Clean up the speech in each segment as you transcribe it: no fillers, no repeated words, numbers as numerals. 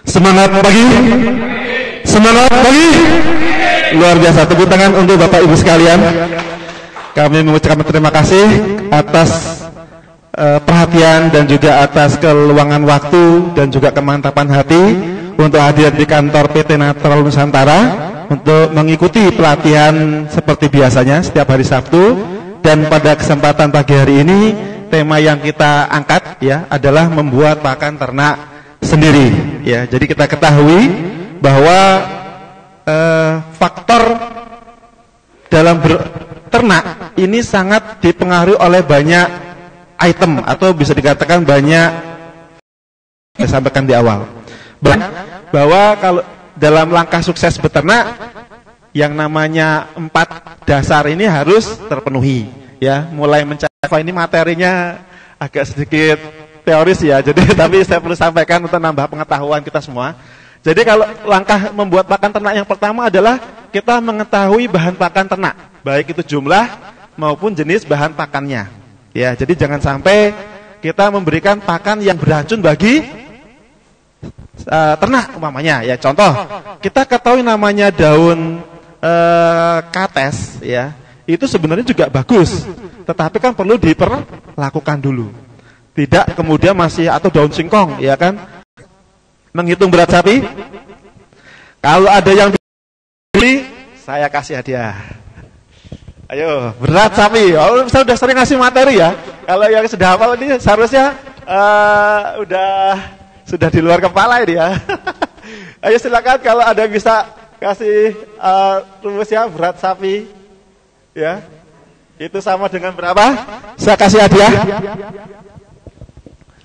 Semangat pagi. Semangat pagi. Luar biasa, tepuk tangan untuk Bapak Ibu sekalian. Kami mengucapkan terima kasih atas perhatian dan juga atas keluangan waktu dan juga kemantapan hati untuk hadir di kantor PT Natural Nusantara untuk mengikuti pelatihan seperti biasanya setiap hari Sabtu. Dan pada kesempatan pagi hari ini tema yang kita angkat ya adalah membuat pakan ternak sendiri ya. Jadi kita ketahui bahwa faktor dalam berternak ini sangat dipengaruhi oleh banyak item atau bisa dikatakan banyak, saya sampaikan di awal bahwa kalau dalam langkah sukses beternak yang namanya 4 dasar ini harus terpenuhi ya. Mulai mencapai ini materinya agak sedikit teoris ya, jadi tapi saya perlu sampaikan untuk nambah pengetahuan kita semua. Jadi kalau langkah membuat pakan ternak yang pertama adalah kita mengetahui bahan pakan ternak, baik itu jumlah maupun jenis bahan pakannya ya. Jadi jangan sampai kita memberikan pakan yang beracun bagi ternak umpamanya ya. Contoh, kita ketahui namanya daun kates ya, itu sebenarnya juga bagus, tetapi kan perlu diperlakukan dulu. Tidak kemudian masih, atau daun singkong ya kan. Menghitung berat sapi, kalau ada yang beli, saya kasih hadiah. Ayo, berat sapi. Oh, saya sudah sering ngasih materi ya. Kalau yang sudah hafal ini seharusnya sudah di luar kepala ini ya. Ayo silakan kalau ada bisa kasih rumusnya berat sapi ya. Itu sama dengan berapa? Saya kasih hadiah.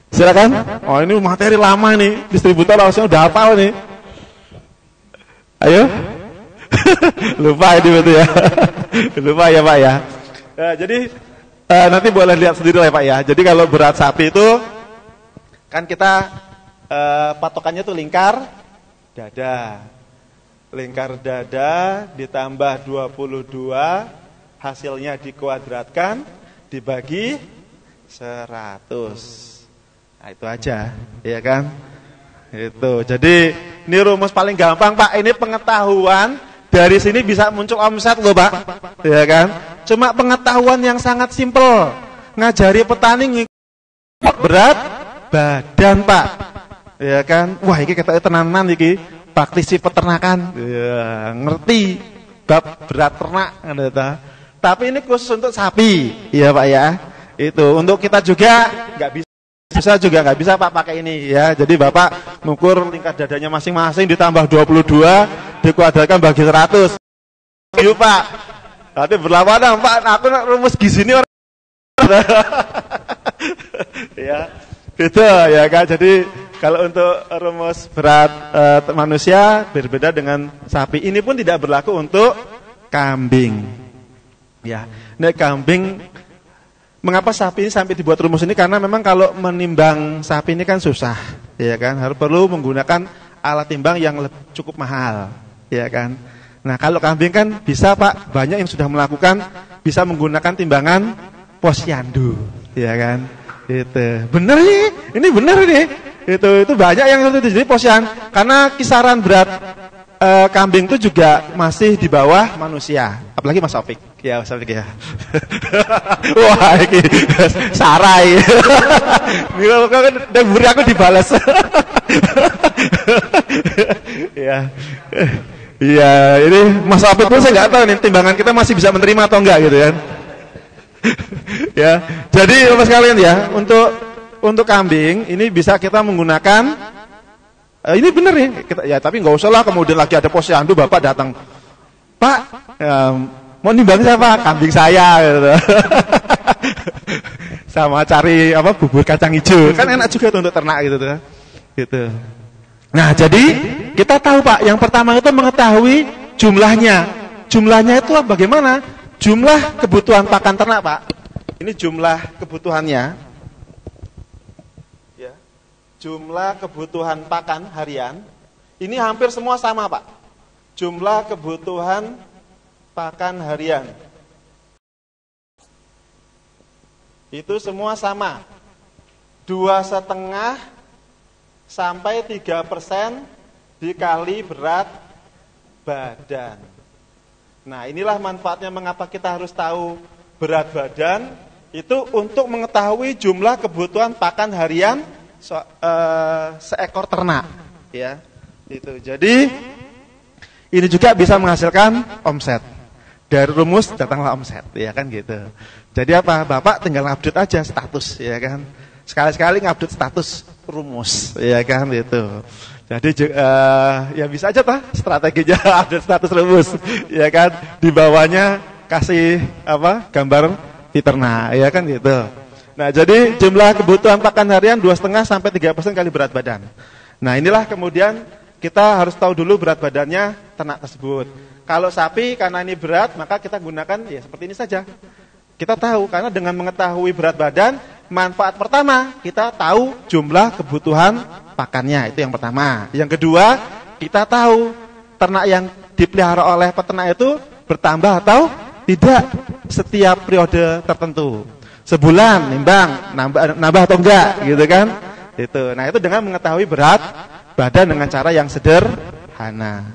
Silakan. Oh, ini materi lama nih, distributor langsung udah hafal nih. Ayo. Lupa ini betul ya. Lupa ya Pak ya. Jadi nanti boleh lihat sendiri lah Pak ya. Jadi kalau berat sapi itu kan kita patokannya tuh lingkar dada. Lingkar dada ditambah 22, hasilnya dikuadratkan dibagi 100. Nah, itu aja, ya kan? Itu. Jadi ini rumus paling gampang Pak. Ini pengetahuan, dari sini bisa muncul omset loh Pak, ya kan? Cuma pengetahuan yang sangat simpel. Ngajari petani berat badan Pak, ya kan? Wah, ini kita tenanan iki, praktisi peternakan, ya, ngerti bab berat ternak, tapi ini khusus untuk sapi, ya Pak ya. Itu untuk kita juga nggak nggak bisa Pak pakai ini ya. Jadi Bapak mengukur tingkat dadanya masing-masing ditambah 22 dikuadratkan bagi 100. Yuk Pak. Tapi berlawanan Pak, aku rumus gizi ini orang ya. Gitu ya kan. Jadi kalau untuk rumus berat manusia berbeda dengan sapi. Ini pun tidak berlaku untuk kambing. Ya. Nah, kambing, mengapa sapi ini sampai dibuat rumus ini? Karena memang kalau menimbang sapi ini kan susah, ya kan? Harus perlu menggunakan alat timbang yang cukup mahal, ya kan? Nah, kalau kambing kan bisa Pak, banyak yang sudah melakukan, bisa menggunakan timbangan posyandu, ya kan? Itu benar nih, ini benar nih. Itu banyak yang jadi posyandu, karena kisaran berat kambing itu juga masih di bawah manusia, apalagi Mas Opik. Ya, Mas Opik ya. Wah, ini sarai. Ini kan beri aku dibalas. Ya. Iya, ini Mas Opik pun saya nggak tahu nih timbangan kita masih bisa menerima atau enggak gitu kan. Ya. Jadi Bapak sekalian ya, untuk kambing ini bisa kita menggunakan ini benar ya, ya, tapi nggak usah lah kemudian lagi ada posyandu Bapak datang, Pak, mau nimbang siapa? Kambing saya, gitu. Sama cari apa bubur kacang hijau, kan enak juga tuh untuk ternak gitu, gitu. Nah, jadi kita tahu Pak, yang pertama itu mengetahui jumlahnya. Jumlahnya itu bagaimana? Jumlah kebutuhan pakan ternak Pak. Ini jumlah kebutuhannya. Jumlah kebutuhan pakan harian ini hampir semua sama Pak. Jumlah kebutuhan pakan harian itu semua sama, 2,5 sampai 3% dikali berat badan. Nah, inilah manfaatnya mengapa kita harus tahu berat badan, itu untuk mengetahui jumlah kebutuhan pakan harian seekor ternak, ya. Itu. Jadi ini juga bisa menghasilkan omset. Dari rumus datanglah omset, ya kan gitu. Jadi apa? Bapak tinggal update aja status, ya kan. Sekali-sekali ngupdate status rumus, ya kan gitu. Jadi ya bisa aja lah strateginya update status rumus, ya kan. Di bawahnya kasih apa? Gambar ternak, ya kan gitu. Nah, jadi jumlah kebutuhan pakan harian 2,5 sampai 3% kali berat badan. Nah, inilah kemudian kita harus tahu dulu berat badannya ternak tersebut. Kalau sapi karena ini berat, maka kita gunakan ya seperti ini saja. Kita tahu karena dengan mengetahui berat badan, manfaat pertama kita tahu jumlah kebutuhan pakannya, itu yang pertama. Yang kedua, kita tahu ternak yang dipelihara oleh peternak itu bertambah atau tidak setiap periode tertentu. Sebulan nimbang, nambah atau enggak, gitu kan? Itu. Nah, itu dengan mengetahui berat badan dengan cara yang sederhana.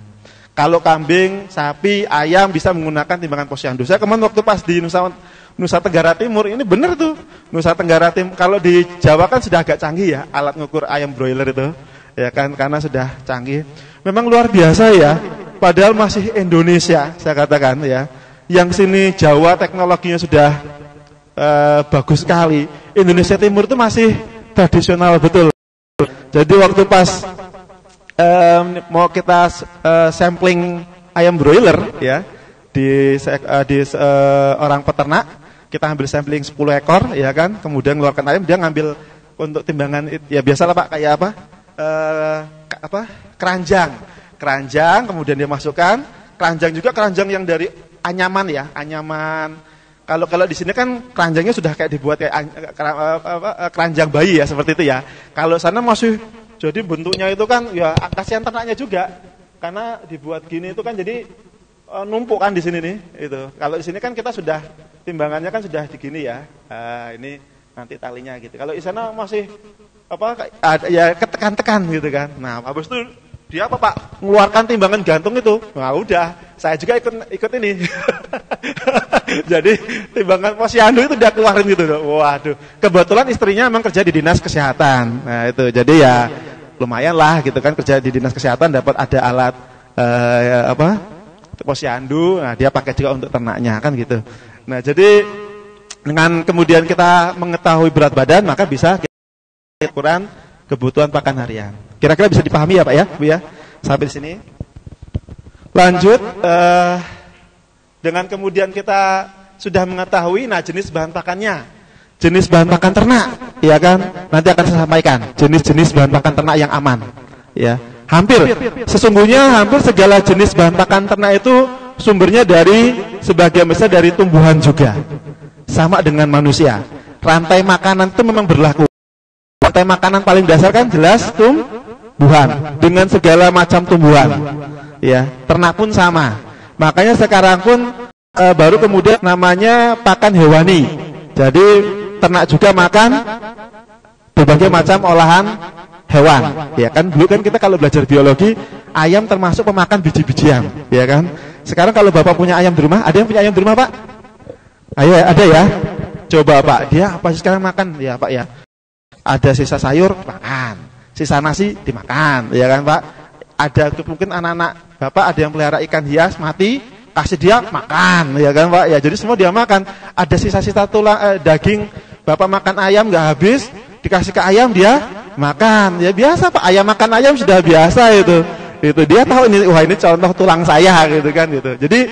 Kalau kambing, sapi, ayam bisa menggunakan timbangan posyandu. Saya kemarin waktu pas di Nusa Tenggara Timur, ini benar tuh. Nusa Tenggara Timur, kalau di Jawa kan sudah agak canggih ya, alat ngukur ayam broiler itu. Ya kan, karena sudah canggih. Memang luar biasa ya, padahal masih Indonesia, saya katakan ya. Yang sini Jawa teknologinya sudah bagus sekali. Indonesia Timur itu masih tradisional betul. Jadi waktu pas mau kita sampling ayam broiler ya di orang peternak, kita ambil sampling 10 ekor ya kan, kemudian keluarkan ayam, dia ngambil untuk timbangan ya biasalah Pak, kayak apa? Keranjang, kemudian dia masukkan keranjang, juga keranjang yang dari anyaman ya, anyaman. Kalau di sini kan keranjangnya sudah kayak dibuat kayak keranjang bayi ya, seperti itu ya. Kalau sana masih jadi bentuknya itu kan ya kasihan ternaknya juga. Karena dibuat gini itu kan jadi numpuk kan di sini nih itu. Kalau di sini kan kita sudah timbangannya kan sudah digini ya. Ini nanti talinya gitu. Kalau di sana masih apa ya ketekan-tekan gitu kan. Nah, habis itu dia apa Pak? Mengeluarkan timbangan gantung itu. Nah, udah, saya juga ikut ini. Jadi timbangan posyandu itu udah keluarin gitu. Waduh, kebetulan istrinya memang kerja di dinas kesehatan. Nah, itu. Jadi ya lumayan lah gitu kan, kerja di dinas kesehatan dapat ada alat posyandu. Nah, dia pakai juga untuk ternaknya kan gitu. Nah, jadi dengan kemudian kita mengetahui berat badan, maka bisa kita ukuran kebutuhan pakan harian. Kira-kira bisa dipahami ya Pak ya, Bu ya? Sampai di sini. Lanjut dengan kemudian kita sudah mengetahui nah jenis bahan pakannya. Jenis bahan pakan ternak, ya kan? Nanti akan saya sampaikan jenis-jenis bahan pakan ternak yang aman. Ya. Sesungguhnya hampir segala jenis bahan pakan ternak itu sumbernya dari sebagian besar dari tumbuhan juga. Sama dengan manusia. Rantai makanan itu memang berlaku. Rantai makanan paling dasar kan jelas tumbuhan dengan segala macam tumbuhan. Ya, ternak pun sama. Makanya sekarang pun baru kemudian namanya pakan hewani. Jadi ternak juga makan berbagai macam olahan hewan. Ya kan dulu kan kita kalau belajar biologi, ayam termasuk pemakan biji-bijian, ya kan? Sekarang kalau Bapak punya ayam di rumah, ada yang punya ayam di rumah, Pak? Ayo, ada ya? Coba Pak, dia apa sih sekarang makan? Ya Pak ya. Ada sisa sayur, makan. Sisa nasi, dimakan. Ya kan Pak? Ada mungkin anak-anak Bapak ada yang pelihara ikan hias, mati, kasih dia, makan. Ya kan Pak? Ya jadi semua dia makan. Ada sisa-sisa tulang, daging, Bapak makan ayam nggak habis, dikasih ke ayam, dia makan. Ya biasa Pak, ayam makan ayam sudah biasa itu. Itu dia tahu ini, wah ini contoh tulang saya gitu kan gitu. Jadi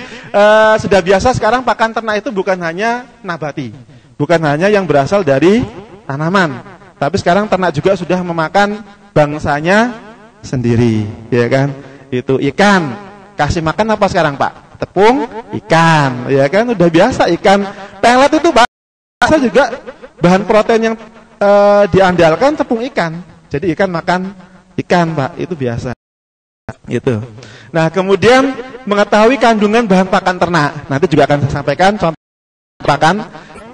sudah biasa sekarang pakan ternak itu bukan hanya nabati, bukan hanya yang berasal dari tanaman, tapi sekarang ternak juga sudah memakan bangsanya sendiri, ya kan? Itu ikan, kasih makan apa sekarang Pak? Tepung ikan, ya kan? Udah biasa ikan pelet itu biasa juga bahan protein yang diandalkan tepung ikan. Jadi ikan makan ikan Pak, itu biasa. Gitu. Nah, kemudian mengetahui kandungan bahan pakan ternak. Nanti juga akan saya sampaikan contoh pakan,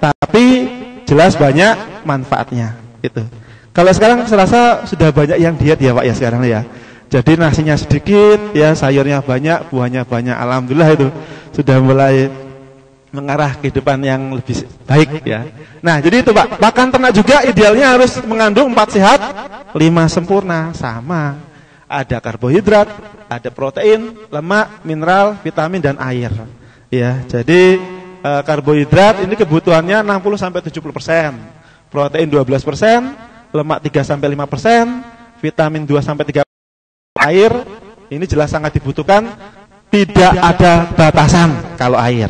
tapi jelas banyak manfaatnya. Gitu. Kalau sekarang saya rasa sudah banyak yang diet ya Pak ya sekarang ya. Jadi nasinya sedikit, ya sayurnya banyak, buahnya banyak. Alhamdulillah itu sudah mulai mengarah kehidupan yang lebih baik ya. Nah, jadi itu Pak, pakan ternak juga idealnya harus mengandung 4 sehat, 5 sempurna, sama. Ada karbohidrat, ada protein, lemak, mineral, vitamin dan air. Ya, jadi karbohidrat ini kebutuhannya 60 sampai 70%, protein 12%, lemak 3 sampai 5%, vitamin 2 sampai 3%, air ini jelas sangat dibutuhkan, tidak ada batasan kalau air.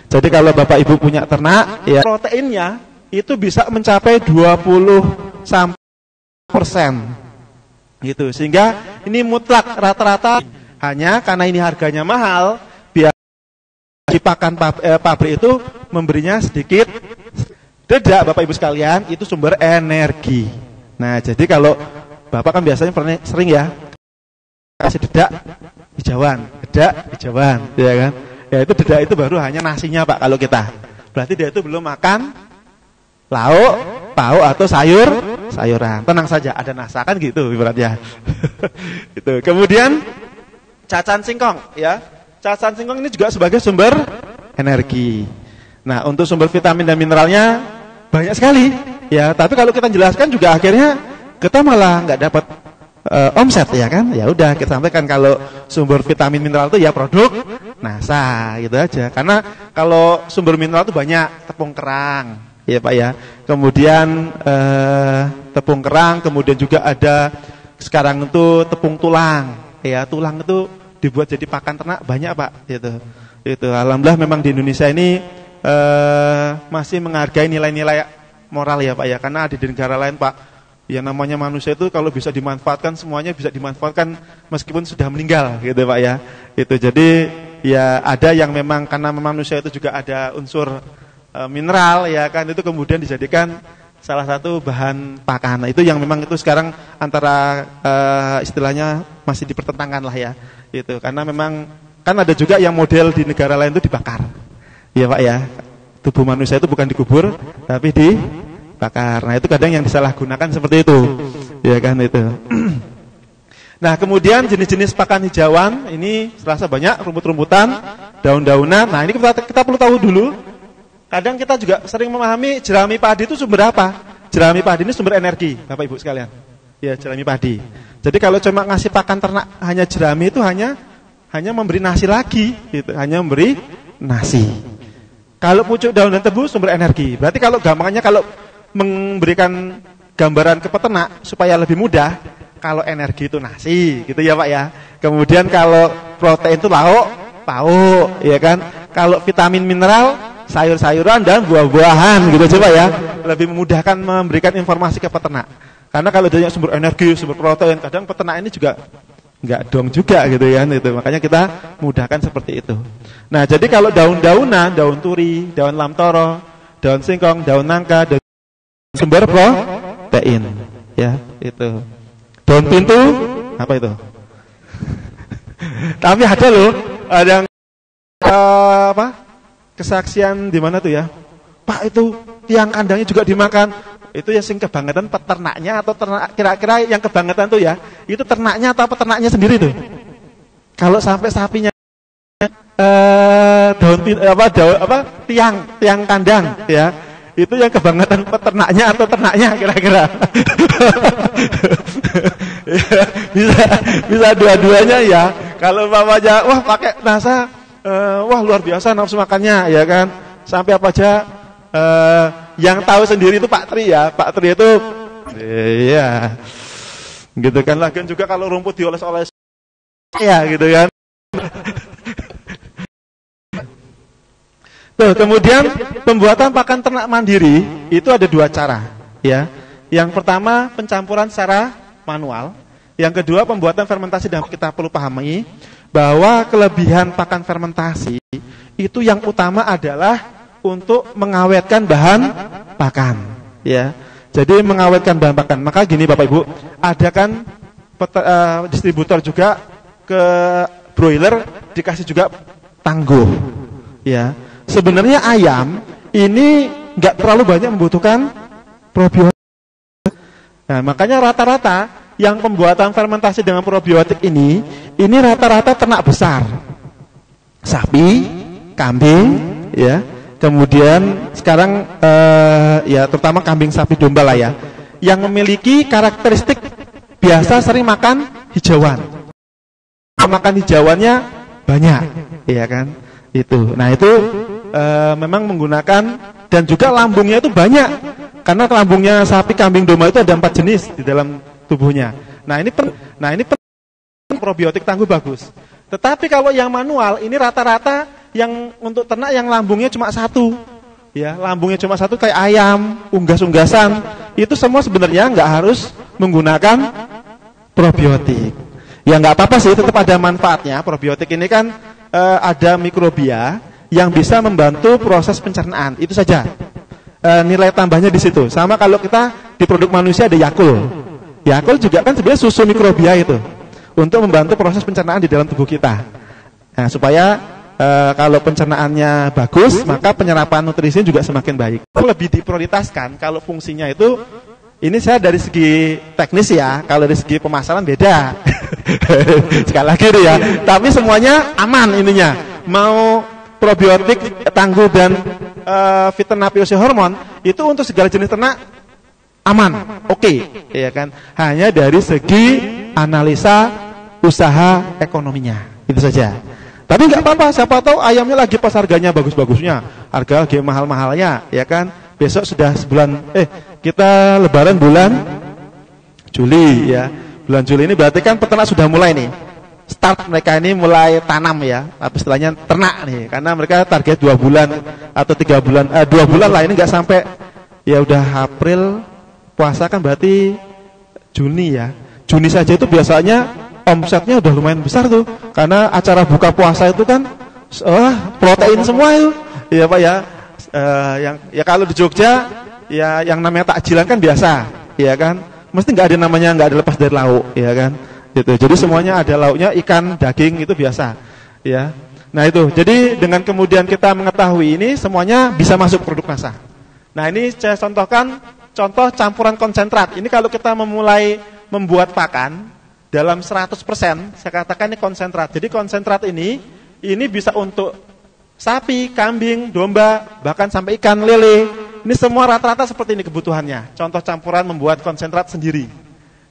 Jadi kalau Bapak Ibu punya ternak, ya proteinnya itu bisa mencapai 20% gitu. Sehingga ini mutlak rata-rata, hanya karena ini harganya mahal, biar di pakan pabrik itu memberinya sedikit. Tidak Bapak Ibu sekalian, itu sumber energi. Nah, jadi kalau Bapak kan biasanya sering ya kasih dedak hijauan, ya kan? Ya itu dedak itu baru hanya nasinya Pak kalau kita. Berarti dia itu belum makan lauk, pauk atau sayuran. Tenang saja, ada nasa kan gitu ibaratnya. Itu. Kemudian cacan singkong ya. Cacan singkong ini juga sebagai sumber energi. Nah, untuk sumber vitamin dan mineralnya banyak sekali ya, tapi kalau kita jelaskan juga akhirnya kita malah nggak dapat omset ya kan. Ya udah kita sampaikan kalau sumber vitamin mineral itu ya produk NASA gitu aja. Karena kalau sumber mineral itu banyak, tepung kerang ya Pak ya. Kemudian tepung kerang, kemudian juga ada sekarang itu tepung tulang. Ya, tulang itu dibuat jadi pakan ternak banyak Pak gitu. Itu alhamdulillah memang di Indonesia ini masih menghargai nilai-nilai moral ya Pak ya. Karena di negara lain Pak, yang namanya manusia itu kalau bisa dimanfaatkan, semuanya bisa dimanfaatkan meskipun sudah meninggal gitu Pak ya. Itu jadi ya ada yang memang karena manusia itu juga ada unsur mineral ya kan, itu kemudian dijadikan salah satu bahan pakan. Nah, itu yang memang itu sekarang antara istilahnya masih dipertentangkan lah ya. Itu karena memang kan ada juga yang model di negara lain itu dibakar. Ya Pak ya. Tubuh manusia itu bukan dikubur tapi dibakar. Nah, itu kadang yang disalahgunakan seperti itu. Ya kan itu. Nah, kemudian jenis-jenis pakan hijauan ini serasa banyak, rumput-rumputan, daun-daunan. Nah, ini kita perlu tahu dulu. Kadang kita juga sering memahami jerami padi itu sumber apa? Jerami padi ini sumber energi, Bapak Ibu sekalian. Ya, jerami padi. Jadi kalau cuma ngasih pakan ternak hanya jerami itu hanya memberi nasi lagi, gitu. Hanya memberi nasi. Kalau pucuk daun dan tebu sumber energi. Berarti kalau gampangnya kalau memberikan gambaran ke peternak supaya lebih mudah, kalau energi itu nasi, gitu ya Pak ya. Kemudian kalau protein itu lauk, pauk, ya kan. Kalau vitamin mineral sayur-sayuran dan buah-buahan gitu coba ya. Lebih memudahkan memberikan informasi ke peternak. Karena kalau dia sumber energi, sumber protein, kadang peternak ini juga enggak dong juga gitu ya itu. Makanya kita mudahkan seperti itu. Nah, jadi kalau daun-daunan, daun turi, daun lamtoro, daun singkong, daun nangka, daun sumber protein ya, itu. Daun pintu apa itu? Tapi ada loh, ada yang kesaksian di mana tuh ya? Pak, itu tiang kandangnya juga dimakan. Itu ya sing kebangetan peternaknya atau ternak, kira-kira yang kebangetan tuh ya, itu ternaknya atau peternaknya sendiri tuh. Kalau sampai sapinya tiang kandang ya, itu yang kebangetan peternaknya atau ternaknya kira-kira. bisa dua-duanya ya. Kalau mamanya wah pakai nasa, wah luar biasa nafsu makannya ya kan. Sampai apa aja yang tahu sendiri itu Pak Tri ya. Pak Tri itu iya. Gitu kan, lagian juga kalau rumput dioles-oles ya gitu kan. Tuh, kemudian pembuatan pakan ternak mandiri itu ada 2 cara ya. Yang pertama pencampuran secara manual, yang kedua pembuatan fermentasi. Dan kita perlu pahami bahwa kelebihan pakan fermentasi itu yang utama adalah untuk mengawetkan bahan pakan ya. Jadi mengawetkan bahan pakan. Maka gini Bapak Ibu, ada kan distributor juga ke broiler dikasih juga tangguh ya. Sebenarnya ayam ini enggak terlalu banyak membutuhkan probiotik. Nah, makanya rata-rata yang pembuatan fermentasi dengan probiotik ini rata-rata ternak besar. Sapi, kambing, ya. Kemudian sekarang ya terutama kambing, sapi, domba lah ya, yang memiliki karakteristik biasa sering makan hijauan. Makan hijauannya banyak, ya kan? Itu. Nah, itu memang menggunakan, dan juga lambungnya itu banyak. Karena lambungnya sapi, kambing, domba itu ada 4 jenis di dalam tubuhnya. Nah, ini probiotik tangguh bagus. Tetapi kalau yang manual ini rata-rata yang untuk ternak yang lambungnya cuma 1. Ya, lambungnya cuma 1 kayak ayam, unggas-unggasan. Itu semua sebenarnya nggak harus menggunakan probiotik. Ya nggak apa-apa sih, tetap ada manfaatnya. Probiotik ini kan ada mikrobia yang bisa membantu proses pencernaan. Itu saja. Nilai tambahnya di situ. Sama kalau kita di produk manusia ada Yakult. Yakult juga kan sebenarnya susu mikrobia itu untuk membantu proses pencernaan di dalam tubuh kita. Nah, supaya kalau pencernaannya bagus, maka penyerapan nutrisi juga semakin baik. Lebih diprioritaskan kalau fungsinya itu, ini saya dari segi teknis ya, kalau dari segi pemasaran beda. Sekali lagi itu ya. Tapi semuanya aman ininya. Mau probiotik tangguh dan fitonapiose hormon itu untuk segala jenis ternak aman, oke, ya kan? Hanya dari segi analisa usaha ekonominya, itu saja. Tapi nggak apa-apa, siapa tahu ayamnya lagi pas harganya bagus-bagusnya, harga lagi mahal-mahalnya, ya kan? Besok sudah sebulan, kita lebaran bulan Juli ya, bulan Juli ini berarti kan peternak sudah mulai nih. Start mereka ini mulai tanam ya, tapi istilahnya ternak nih, karena mereka target 2 bulan atau 3 bulan, 2 bulan lah, ini nggak sampai, ya udah April, puasa kan berarti Juni ya. Juni saja itu biasanya omsetnya udah lumayan besar tuh, karena acara buka puasa itu kan protein semua itu, ya Pak ya. Yang ya kalau di Jogja ya yang namanya takjilan kan biasa, ya kan, mesti nggak ada namanya nggak ada lepas dari lauk, ya kan. Gitu. Jadi semuanya ada lauknya, ikan, daging, itu biasa, ya. Nah itu, jadi dengan kemudian kita mengetahui ini semuanya bisa masuk produk NASA. Nah ini saya contohkan contoh campuran konsentrat. Ini kalau kita memulai membuat pakan dalam 100%, saya katakan ini konsentrat. Jadi konsentrat ini bisa untuk sapi, kambing, domba, bahkan sampai ikan lele. Ini semua rata-rata seperti ini kebutuhannya. Contoh campuran membuat konsentrat sendiri.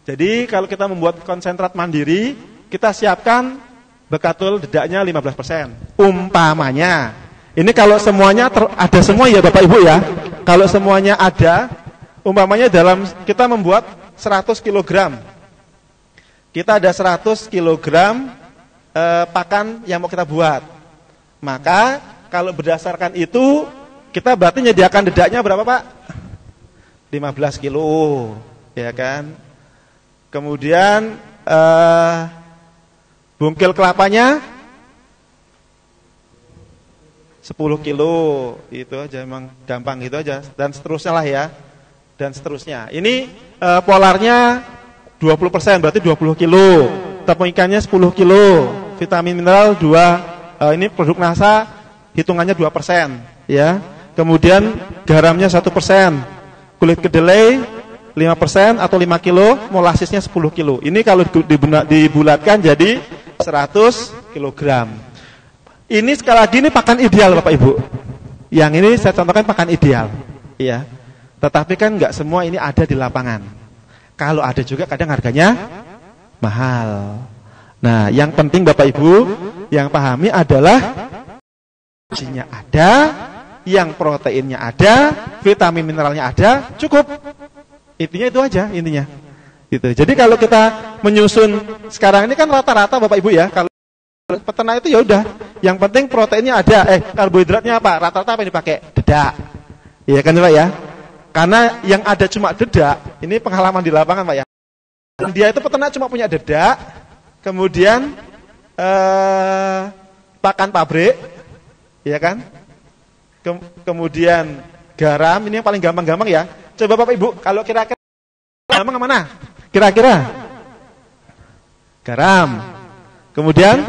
Jadi kalau kita membuat konsentrat mandiri, kita siapkan bekatul dedaknya 15%. Umpamanya, ini kalau semuanya ada semua ya Bapak Ibu ya. Kalau semuanya ada, umpamanya dalam kita membuat 100 kg. Kita ada 100 kg pakan yang mau kita buat. Maka kalau berdasarkan itu, kita berarti menyediakan dedaknya berapa Pak? 15 kilo, ya kan? Kemudian bungkil kelapanya 10 kilo, itu aja, emang gampang gitu aja, dan seterusnya lah ya, dan seterusnya. Ini polarnya 20%, berarti 20 kilo, tepung ikannya 10 kilo, vitamin mineral 2, ini produk NASA hitungannya 2%, ya. Kemudian garamnya 1%, kulit kedelai 5% atau 5 kilo, molasisnya 10 kilo. Ini kalau dibulatkan jadi 100 kilogram. Ini sekali lagi ini pakan ideal Bapak Ibu. Yang ini saya contohkan pakan ideal, ya. Tetapi kan nggak semua ini ada di lapangan. Kalau ada juga kadang harganya mahal. Nah, yang penting Bapak Ibu yang pahami adalah gizinya ada, yang proteinnya ada, vitamin mineralnya ada, cukup. Intinya itu aja intinya. Gitu. Jadi kalau kita menyusun sekarang ini kan rata-rata Bapak Ibu ya, kalau peternak itu ya udah, yang penting proteinnya ada, karbohidratnya apa? Rata-rata apa yang dipakai? Dedak. Iya kan Pak ya? Karena yang ada cuma dedak, ini pengalaman di lapangan Pak ya. Dia itu peternak cuma punya dedak, kemudian pakan pabrik, ya kan? Kemudian garam, ini yang paling gampang-gampang ya. Coba Bapak Ibu, kalau kira-kira gampang mana? Kira-kira garam. Kemudian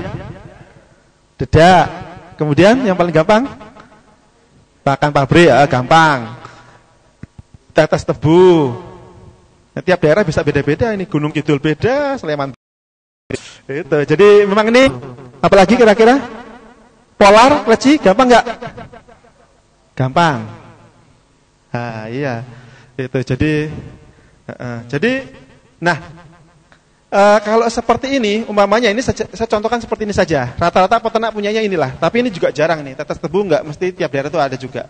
dedak. Kemudian yang paling gampang pakan pabrik, gampang. Tetes tebu. Nah, tiap daerah bisa beda-beda ini, Gunung Kidul beda, Sleman itu. Jadi memang ini apalagi kira-kira polar, leci, gampang nggak? Gampang. Nah, iya. Itu jadi nah kalau seperti ini umpamanya ini saya contohkan seperti ini saja. Rata-rata peternak punyanya inilah, tapi ini juga jarang nih. Tetes tebu nggak mesti tiap daerah itu ada juga.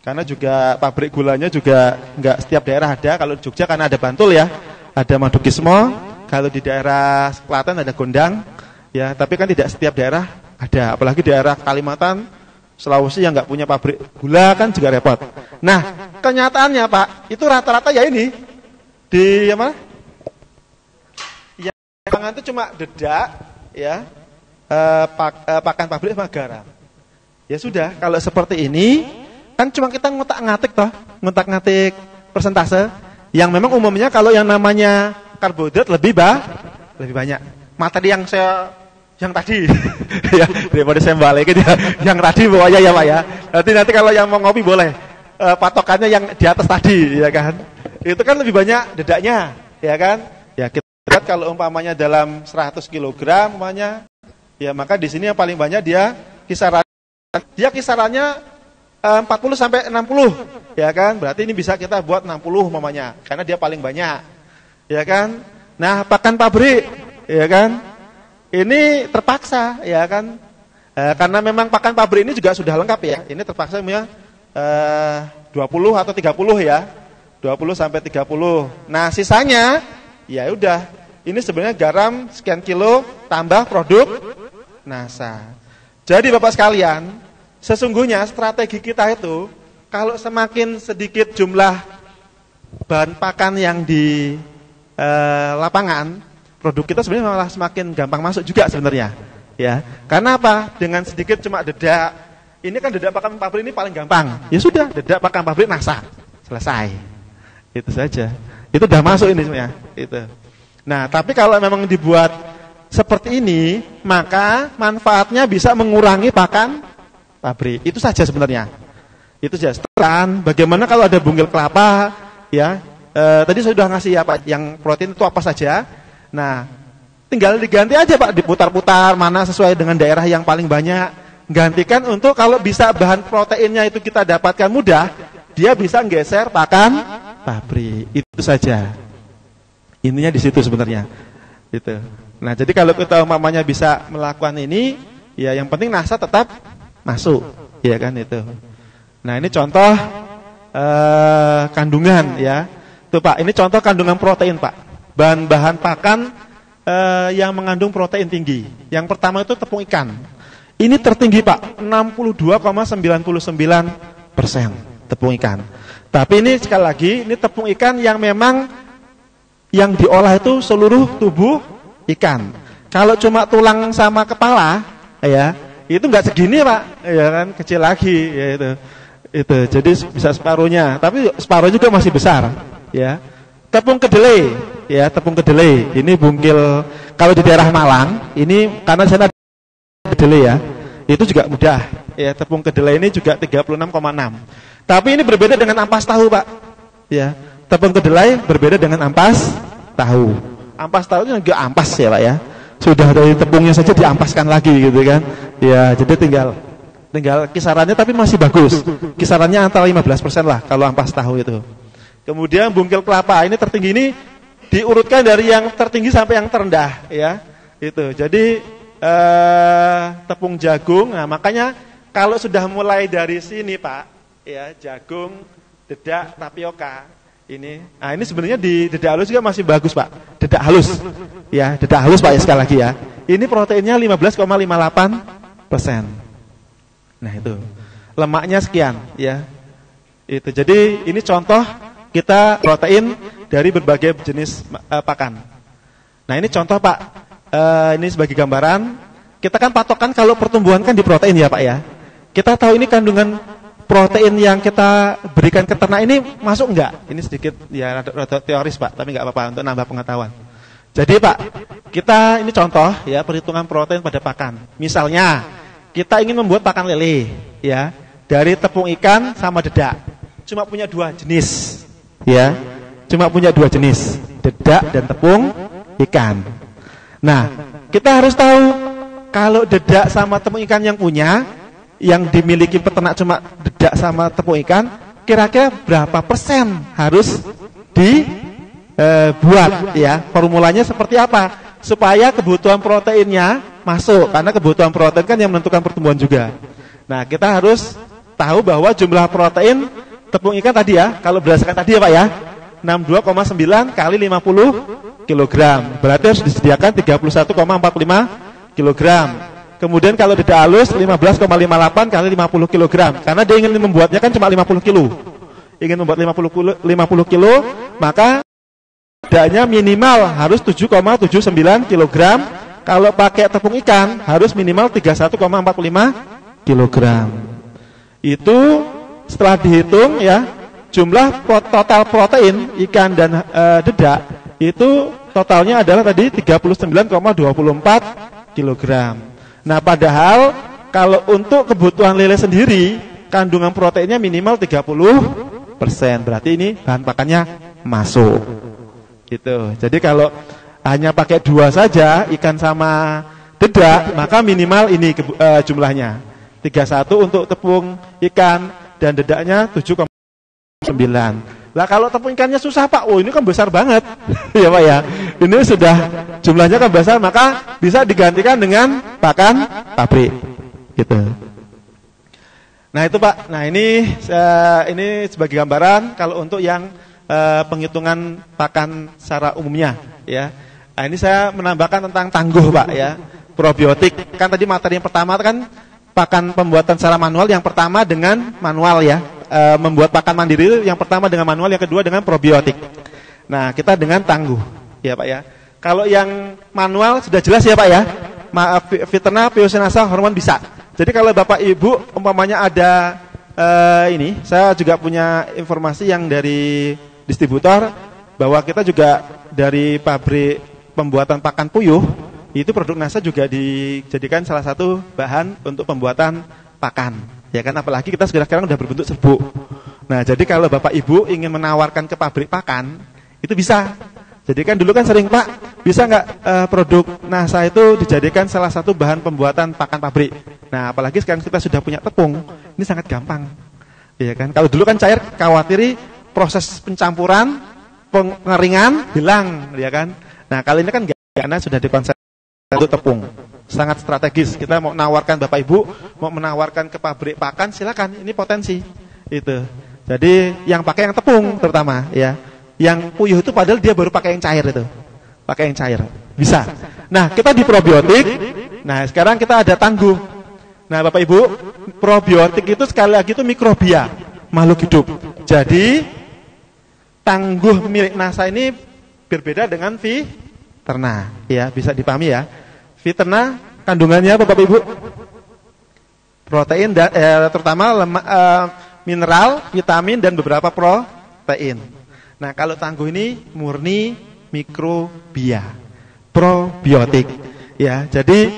Karena juga pabrik gulanya juga nggak setiap daerah ada. Kalau di Jogja karena ada Bantul ya, ada Madukismo. Kalau di daerah Klaten ada Gondang, ya. Tapi kan tidak setiap daerah ada. Apalagi daerah Kalimantan, Sulawesi yang nggak punya pabrik gula kan juga repot. Nah, kenyataannya Pak, itu rata-rata ya ini di apa? Yang pangan itu cuma dedak, ya, pakan pabrik sama garam. Ya sudah, kalau seperti ini kan cuma kita ngotak-ngatik toh, ngotak-ngatik persentase yang memang umumnya kalau yang namanya karbohidrat lebih banyak. Materi yang tadi ya, daripada saya balikin ya, yang tadi pokoknya ya Pak ya. Nanti kalau yang mau ngopi boleh patokannya yang di atas tadi ya kan. Itu kan lebih banyak dedaknya ya kan. Ya kita lihat kalau umpamanya dalam 100 kg umpamanya ya maka di sini yang paling banyak dia kisarannya 40 sampai 60 ya kan. Berarti ini bisa kita buat 60 umpamanya karena dia paling banyak. Ya kan? Nah, pakan pabrik ya kan? Ini terpaksa ya kan? Karena memang pakan pabrik ini juga sudah lengkap ya. Ini terpaksa punya 20 atau 30 ya. 20 sampai 30. Nah, sisanya ya udah. Ini sebenarnya garam sekian kilo tambah produk nasa. Jadi Bapak sekalian, sesungguhnya strategi kita itu kalau semakin sedikit jumlah bahan pakan yang di lapangan, produk kita sebenarnya malah semakin gampang masuk juga sebenarnya. Ya, karena apa? Dengan sedikit cuma dedak. Ini kan dedak pakan pabrik ini paling gampang. Ya sudah, dedak pakan pabrik nasa. Selesai. Itu saja. Itu udah masuk ini sebenarnya. Itu. Nah, tapi kalau memang dibuat seperti ini, maka manfaatnya bisa mengurangi pakan pabrik. Itu saja sebenarnya. Itu saja. Setelah, bagaimana kalau ada bunggil kelapa, ya? Tadi saya sudah ngasih ya Pak, yang protein itu apa saja. Nah, tinggal diganti aja Pak, diputar-putar mana sesuai dengan daerah yang paling banyak. Gantikan untuk kalau bisa bahan proteinnya itu kita dapatkan mudah, dia bisa geser pakan pabrik. Itu saja. Intinya di situ sebenarnya. Gitu. Nah, jadi kalau kita umpamanya bisa melakukan ini, ya yang penting nasa tetap masuk, ya kan itu. Nah, ini contoh kandungan ya. Tuh Pak, ini contoh kandungan protein Pak. Bahan-bahan pakan yang mengandung protein tinggi. Yang pertama itu tepung ikan. Ini tertinggi Pak, 62,99% tepung ikan. Tapi ini sekali lagi, ini tepung ikan yang memang yang diolah itu seluruh tubuh ikan. Kalau cuma tulang sama kepala, ya itu nggak segini Pak, ya kan kecil lagi, ya itu. Jadi bisa separuhnya, tapi separuh juga masih besar. Ya, tepung kedelai, ya tepung kedelai. Ini bungkil kalau di daerah Malang, ini karena sana kedelai ya, itu juga mudah. Ya, tepung kedelai ini juga 36,6. Tapi ini berbeda dengan ampas tahu Pak. Ya, tepung kedelai berbeda dengan ampas tahu. Ampas tahu itu juga ampas ya Pak ya. Sudah dari tepungnya saja diampaskan lagi gitu kan. Ya, jadi tinggal kisarannya tapi masih bagus. Kisarannya antara 15% lah kalau ampas tahu itu. Kemudian bungkil kelapa ini tertinggi, ini diurutkan dari yang tertinggi sampai yang terendah ya. Itu. Jadi tepung jagung. Nah, makanya kalau sudah mulai dari sini Pak, ya jagung, dedak, tapioka ini. Nah, ini sebenarnya di dedak halus juga masih bagus Pak. Dedak halus. Ya, dedak halus Pak ya sekali lagi ya. Ini proteinnya 15,58%. Nah, itu. Lemaknya sekian ya. Itu. Jadi ini contoh kita protein dari berbagai jenis pakan. Nah, ini contoh Pak. Ini sebagai gambaran. Kita kan patokan kalau pertumbuhan kan di protein ya Pak ya. Kita tahu ini kandungan protein yang kita berikan ke ternak ini masuk enggak? Ini sedikit ya rada teoris Pak, tapi enggak apa-apa untuk nambah pengetahuan. Jadi Pak, kita ini contoh ya perhitungan protein pada pakan. Misalnya kita ingin membuat pakan lele ya dari tepung ikan sama dedak. Cuma punya 2 jenis. Ya. cuma punya dua jenis, dedak dan tepung ikan. Nah, kita harus tahu kalau dedak sama tepung ikan yang dimiliki peternak cuma dedak sama tepung ikan, kira-kira berapa persen harus dibuat ya? Formulanya seperti apa? Supaya kebutuhan proteinnya masuk, karena kebutuhan protein kan yang menentukan pertumbuhan juga. Nah, kita harus tahu bahwa jumlah protein tepung ikan tadi ya, kalau berdasarkan tadi ya Pak ya, 62,9 kali 50 kg. Berarti harus disediakan 31,45 kg. Kemudian kalau dedak halus 15,58 kali 50 kg. Karena dia ingin membuatnya kan cuma 50 kg. Ingin membuat 50 kg, maka dedaknya minimal harus 7,79 kg. Kalau pakai tepung ikan harus minimal 31,45 kg. Itu setelah dihitung ya, jumlah total protein ikan dan dedak itu totalnya adalah tadi 39,24 kg. Nah, padahal kalau untuk kebutuhan lele sendiri kandungan proteinnya minimal 30%. Berarti ini bahan pakannya masuk. Gitu. Jadi kalau hanya pakai dua saja, ikan sama dedak, maka minimal ini jumlahnya 31 untuk tepung ikan dan dedaknya 7,9. Lah kalau tepung ikannya susah Pak, ini kan besar banget. Ya Pak ya. Ini sudah jumlahnya kan besar, maka bisa digantikan dengan pakan pabrik. Gitu. Nah, itu Pak. Nah, ini sebagai gambaran kalau untuk yang penghitungan pakan secara umumnya ya. Nah, ini saya menambahkan tentang tangguh Pak ya. Probiotik. Kan tadi materi yang pertama kan pakan pembuatan secara manual, yang pertama dengan manual ya. Membuat pakan mandiri yang pertama dengan manual, yang kedua dengan probiotik. Nah, kita dengan tangguh ya Pak ya. Kalau yang manual sudah jelas ya Pak ya. Fiterna, Piosenasa, hormon bisa. Jadi kalau Bapak Ibu umpamanya ada saya juga punya informasi yang dari distributor bahwa kita juga dari pabrik pembuatan pakan puyuh itu produk NASA juga dijadikan salah satu bahan untuk pembuatan pakan. Ya kan, apalagi kita sekarang udah berbentuk serbuk. Nah, jadi kalau Bapak Ibu ingin menawarkan ke pabrik pakan, itu bisa. Jadi kan dulu kan sering Pak, bisa nggak produk NASA itu dijadikan salah satu bahan pembuatan pakan pabrik. Nah, apalagi sekarang kita sudah punya tepung, ini sangat gampang. Ya kan, kalau dulu kan cair, khawatiri proses pencampuran, pengeringan hilang, ya kan. Nah, kali ini kan enggak, karena sudah dikonsep untuk tepung. Sangat strategis. Kita mau menawarkan Bapak Ibu, mau menawarkan ke pabrik pakan, silakan. Ini potensi. Itu. Jadi yang pakai yang tepung terutama, ya. Yang puyuh itu padahal dia baru pakai yang cair itu. Pakai yang cair. Bisa. Nah, kita di probiotik. Nah, sekarang kita ada tangguh. Nah, Bapak Ibu, probiotik itu sekali lagi itu mikrobia, makhluk hidup. Jadi tangguh milik NASA ini berbeda dengan Fiterna, ya, bisa dipahami ya. Fiterna kandungannya Bapak Ibu protein dan terutama mineral, vitamin dan beberapa protein. Nah, kalau tangguh ini murni mikrobia, probiotik, ya. Jadi